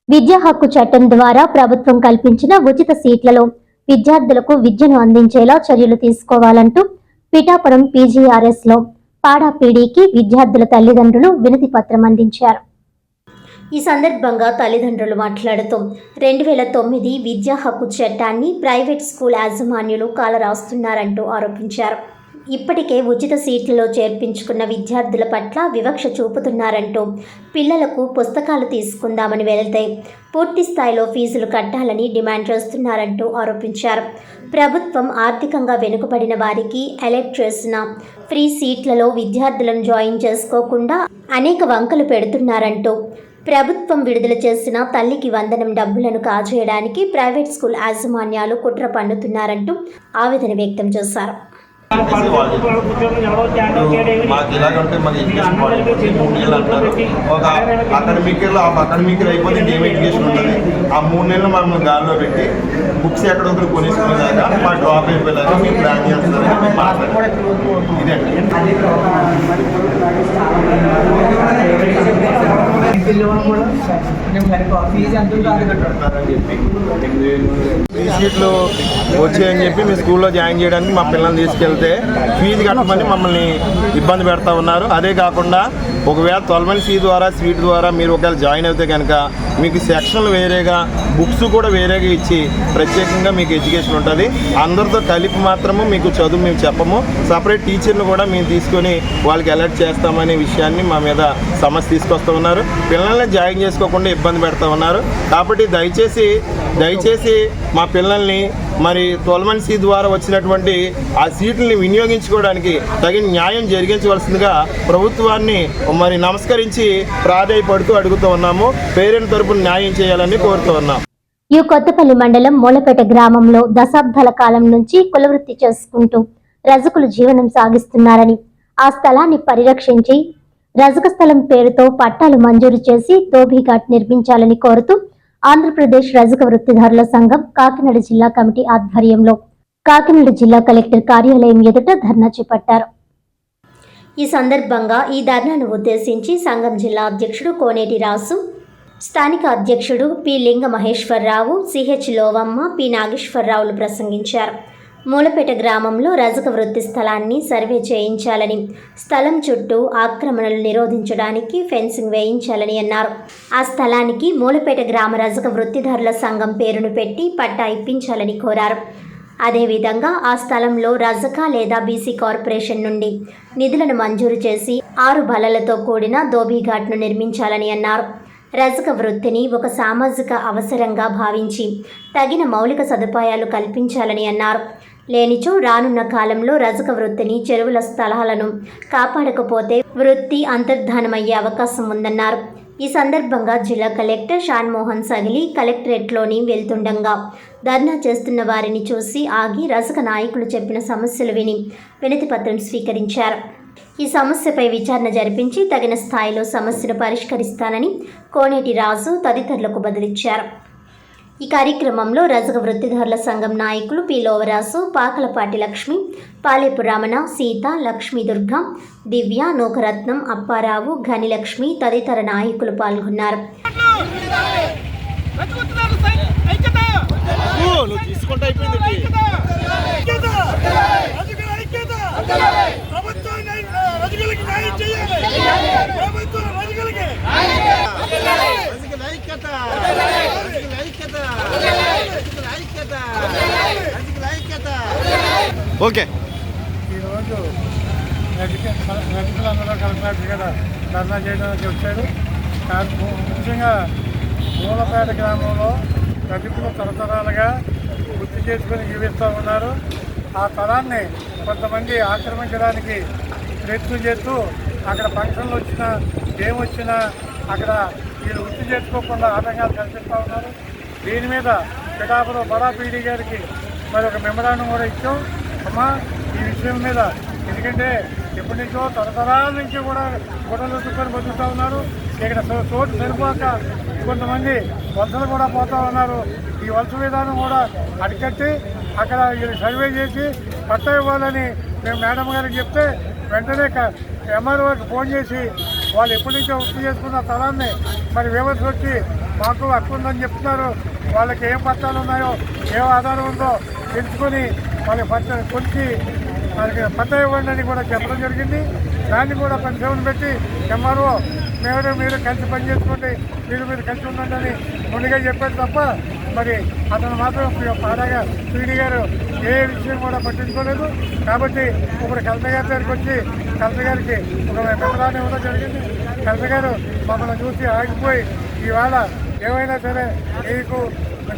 విద్యా హక్కు చట్టం ద్వారా ప్రభుత్వం కల్పించిన ఉచిత సీట్లలో విద్యార్థులకు విద్యను అందించేలా చర్యలు తీసుకోవాలంటూ పిఠాపురం పీజీఆర్ఎస్ లో పాడా పీడీకి విద్యార్థుల తల్లిదండ్రులు వినతి పత్రం అందించారు. ఈ సందర్భంగా తల్లిదండ్రులు మాట్లాడుతూ 2009 విద్యా హక్కు చట్టాన్ని ప్రైవేట్ స్కూల్ యాజమాన్యులు కాలరాస్తున్నారంటూ ఆరోపించారు. ఇప్పటికే ఉచిత సీట్లలో చేర్పించుకున్న విద్యార్థుల పట్ల వివక్ష చూపుతున్నారంటూ, పిల్లలకు పుస్తకాలు తీసుకుందామని వెళితే పూర్తి స్థాయిలో ఫీజులు కట్టాలని డిమాండ్ చేస్తున్నారంటూ ఆరోపించారు. ప్రభుత్వం ఆర్థికంగా వెనుకబడిన వారికి అలర్ట్ చేసిన ఫ్రీ సీట్లలో విద్యార్థులను జాయిన్ చేసుకోకుండా అనేక వంకలు పెడుతున్నారంటూ, ప్రభుత్వం విడుదల చేసిన తల్లికి వందనం డబ్బులను కాజేయడానికి ప్రైవేట్ స్కూల్ యాజమాన్యాలు కుట్ర పన్నుతున్నారంటూ ఆవేదన వ్యక్తం చేశారు. మాకు ఇలాగంటే మాకు ఎడ్యుకేషన్ పాలసీ 3 నెలలు అంటారు. ఒక అకాడమిక్ అయిపోతే ఏం ఎడ్యుకేషన్ ఉంటుంది. ఆ 3 నెలలు మనం గాల్లో పెట్టి బుక్స్ ఎక్కడ వద్దరు కొనేసుకునేదాకా మా డ్రాప్ అయిపోయేలాగా మేము ప్లాన్ చేస్తారని మేము మాట్లాడారు. ఇదండి ఈ సీట్లు వచ్చాయని చెప్పి మీ స్కూల్లో జాయిన్ చేయడానికి మా పిల్లల్ని తీసుకెళ్తే ఫీజు కట్టమని మమ్మల్ని ఇబ్బంది పెడతా ఉన్నారు. అదే కాకుండా ఒకవేళ 12C ద్వారా స్వీట్ ద్వారా మీరు ఒకవేళ జాయిన్ అయితే కనుక మీకు సెక్షన్లు వేరేగా బుక్స్ కూడా వేరేగా ఇచ్చి ప్రత్యేకంగా మీకు ఎడ్యుకేషన్ ఉంటుంది. అందరితో కలిపి మాత్రము మీకు చదువు మేము చెప్పము. సపరేట్ టీచర్లు కూడా మేము తీసుకొని వాళ్ళకి అలర్ట్ చేస్తామనే విషయాన్ని మా మీద సమస్య తీసుకొస్తూ ఉన్నారు. పిల్లల్ని జాయిన్ చేసుకోకుండా ఇబ్బంది పెడతా ఉన్నారు. కాబట్టి దయచేసి మా పిల్లల్ని మరి 12C ద్వారా వచ్చినటువంటి ఆ సీట్లని వినియోగించుకోవడానికి తగిన న్యాయం జరిగించవలసిందిగా ప్రభుత్వాన్ని మరి నమస్కరించి ప్రాధాయపడుతూ అడుగుతూ ఉన్నాము. పేరెంట్ తరపున న్యాయం చేయాలని కోరుతూ ఉన్నాం. ఈ కొత్తపల్లి మండలం మూలపేట గ్రామంలో దశాబ్దాల కాలం నుంచి కులవృత్తి చేసుకుంటూ రజకులు జీవనం సాగిస్తున్నారని, ఆ స్థలాన్ని పరిరక్షించి రజక స్థలం పేరుతో పట్టాలు మంజూరు చేసి ధోబీఘాట్ నిర్మించాలని కోరుతూ ఆంధ్రప్రదేశ్ రజక వృత్తిదారుల సంఘం కాకినాడ జిల్లా కమిటీ ఆధ్వర్యంలో కాకినాడ జిల్లా కలెక్టర్ కార్యాలయం ఎదుట ధర్నా చేపట్టారు. ఈ సందర్భంగా ఈ ధర్నాను ఉద్దేశించి సంఘం జిల్లా అధ్యక్షుడు కోనేటి రాసు, స్థానిక అధ్యక్షుడు పి లింగ మహేశ్వరరావు, సిహెచ్ లోవమ్మ, పి నాగేశ్వరరావులు ప్రసంగించారు. మూలపేట గ్రామంలో రజక వృత్తి స్థలాన్ని సర్వే చేయించాలని, స్థలం చుట్టూ ఆక్రమణలు నిరోధించడానికి ఫెన్సింగ్ వేయించాలని అన్నారు. ఆ స్థలానికి మూలపేట గ్రామ రజక వృత్తిదారుల సంఘం పేరును పెట్టి పట్టా ఇప్పించాలని కోరారు. అదేవిధంగా ఆ స్థలంలో రజక లేదా బీసీ కార్పొరేషన్ నుండి నిధులను మంజూరు చేసి 6 బల్లలతో కూడిన ధోబీఘాట్ను నిర్మించాలని అన్నారు. రజక వృత్తిని ఒక సామాజిక అవసరంగా భావించి తగిన మౌలిక సదుపాయాలు కల్పించాలని అన్నారు. లేనిచో రానున్న కాలంలో రజక వృత్తిని చెరువుల స్థలాలను కాపాడకపోతే వృత్తి అంతర్ధానమయ్యే అవకాశం ఉందన్నారు. ఈ సందర్భంగా జిల్లా కలెక్టర్ షాన్మోహన్ సగిలి కలెక్టరేట్లోని వెళ్తుండగా ధర్నా చేస్తున్న వారిని చూసి ఆగి రజక నాయకులు చెప్పిన సమస్యలు విని వినతి పత్రం స్వీకరించారు. ఈ సమస్యపై విచారణ జరిపించి తగిన స్థాయిలో సమస్యను పరిష్కరిస్తానని కోనేటి రాజు తదితరులకు బదిలిచ్చారు. ఈ కార్యక్రమంలో రజక వృత్తిదారుల సంఘం నాయకులు పి లోవరాసు, పాకలపాటి లక్ష్మి, పాలేపు రమణ, సీత, లక్ష్మీ దుర్గ, దివ్య, నూకరత్నం, అప్పారావు, ఘనిలక్ష్మి తదితర నాయకులు పాల్గొన్నారు. ఓకే, ఈరోజు రజకులందరూ కలిసినట్టు కదా ధర్నా చేయడానికి వచ్చాడు. ముఖ్యంగా మూలపేట గ్రామంలో రజకులు తరతరాలుగా వృత్తి చేసుకుని జీవిస్తూ ఉన్నారు. ఆ తరాన్ని కొంతమంది ఆక్రమించడానికి ప్రయత్నం చేస్తూ అక్కడ ఫంక్షన్లు వచ్చినా ఏమొచ్చినా అక్కడ వీళ్ళు వృత్తి చేసుకోకుండా ఆటంకాలు కల్పిస్తూ ఉన్నారు. దీని మీద పిఠాపురం బడా పీడీ గారికి మరి ఒక మెమరాండం కూడా ఇచ్చాం. అమ్మా, ఈ విషయం మీద ఎందుకంటే ఎప్పటి నుంచో తరతరాల నుంచి కూడా గొడవలు చుట్టుకొని బతుకుతూ ఉన్నారు. ఇక్కడ చోటు సరిపోక కొంతమంది వలసలు కూడా పోతూ ఉన్నారు. ఈ వలస విధానం కూడా అరికట్టి అక్కడ సర్వే చేసి పట్టా ఇవ్వాలని మేము మేడం గారికి చెప్తే వెంటనే ఎంఆర్ఓకి ఫోన్ చేసి వాళ్ళు ఎప్పటి నుంచో వృత్తి చేసుకున్న స్థలాన్ని మరి వ్యవస్థ వచ్చి మాకు హక్కు ఉందని చెప్తున్నారు. వాళ్ళకి ఏం పత్రాలు ఉన్నాయో ఏం ఆధారం ఉందో తెలుసుకొని వాళ్ళకి పత్రం కొలిచి వాళ్ళకి పత్రం ఇవ్వండి అని కూడా చెప్పడం జరిగింది. దాన్ని కూడా పరిశ్రమను పెట్టి ఎంఆర్ఓ మీరు కలిసి పని చేసుకోండి, మీరు కలిసి ఉండండి అని ముందుగా చెప్పారు తప్ప మరి అతను మాత్రం పాడగా పీడీ గారు ఏ విషయం కూడా పట్టించుకోలేదు. కాబట్టి ఇప్పుడు కలెక్టర్ గారి దగ్గరికి వచ్చి కలెక్టర్ గారికి ఒక మెమరాన్ని ఇవ్వడం జరిగింది. కలెక్టర్ గారు మమ్మల్ని చూసి ఆగిపోయి ఇవాళ ఏమైనా సరే మీకు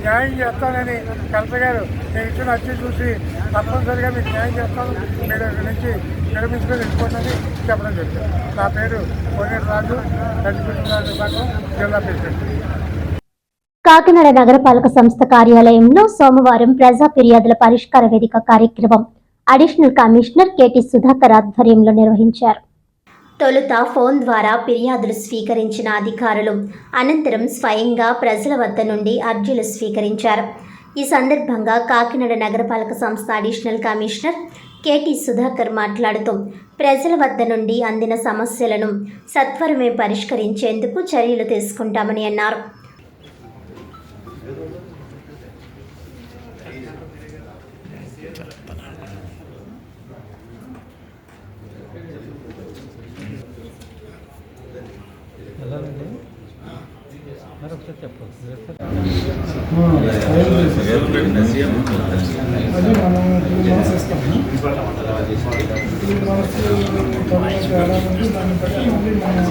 న్యాయం చేస్తానని కలెక్టర్ గారు నేను ఇచ్చిన అర్జీ చూసి తప్పనిసరిగా మీకు న్యాయం చేస్తాను, మీరు నుంచి విరమించుకొని వెళ్ళిపోతుందని చెప్పడం జరిగింది. నా పేరు కోనేరు రాజు, దళిత సంఘం జిల్లా ప్రెసిడెంట్. కాకినాడ నగరపాలక సంస్థ కార్యాలయంలో సోమవారం ప్రజా ఫిర్యాదుల పరిష్కార వేదిక కార్యక్రమం అడిషనల్ కమిషనర్ కెటి సుధాకర్ ఆధ్వర్యంలో నిర్వహించారు. తొలుత ఫోన్ ద్వారా ఫిర్యాదులు స్వీకరించిన అధికారులు అనంతరం స్వయంగా ప్రజల వద్ద నుండి అర్జీలు స్వీకరించారు. ఈ సందర్భంగా కాకినాడ నగరపాలక సంస్థ అడిషనల్ కమిషనర్ కెటి సుధాకర్ మాట్లాడుతూ ప్రజల వద్ద నుండి అందిన సమస్యలను సత్వరమే పరిష్కరించేందుకు చర్యలు తీసుకుంటామని అన్నారు. అది మనం 2 months ఇస్తాము. 2 months దాన్ని బట్టి మళ్ళీ మనం